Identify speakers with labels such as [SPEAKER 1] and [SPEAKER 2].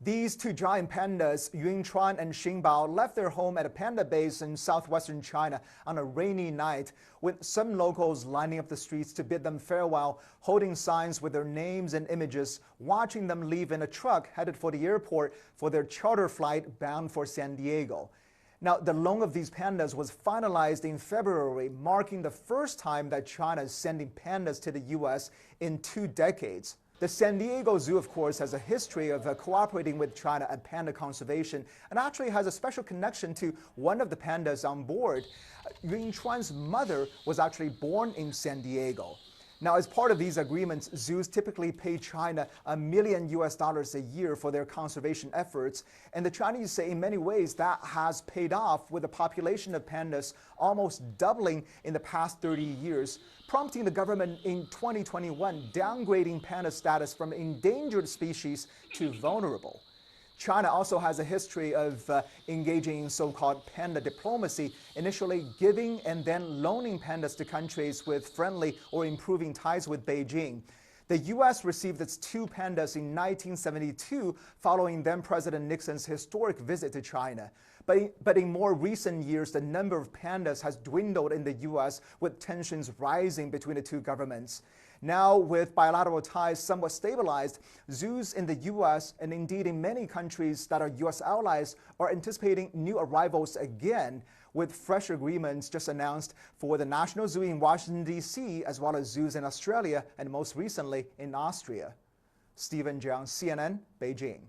[SPEAKER 1] These two giant pandas, Yunchuan and Xingbao, left their home at a panda base in southwestern China on a rainy night, with some locals lining up the streets to bid them farewell, holding signs with their names and images, watching them leave in a truck headed for the airport for their charter flight bound for San Diego. Now, the loan of these pandas was finalized in February, marking the first time that China is sending pandas to the U.S. in 2 decades. The San Diego Zoo, of course, has a history of cooperating with China at panda conservation and actually has a special connection to one of the pandas on board. Yunchuan's mother was actually born in San Diego. Now, as part of these agreements, zoos typically pay China $1 million a year for their conservation efforts. And the Chinese say in many ways that has paid off, with the population of pandas almost doubling in the past 30 years, prompting the government in 2021 downgrading panda status from endangered species to vulnerable. China also has a history of engaging in so-called panda diplomacy, initially giving and then loaning pandas to countries with friendly or improving ties with Beijing. The U.S. received its 2 pandas in 1972, following then-President Nixon's historic visit to China. But in more recent years, the number of pandas has dwindled in the U.S., with tensions rising between the two governments. Now, with bilateral ties somewhat stabilized, zoos in the U.S. and indeed in many countries that are U.S. allies are anticipating new arrivals again, with fresh agreements just announced for the National Zoo in Washington, D.C., as well as zoos in Australia and most recently in Austria. Stephen Jiang, CNN, Beijing.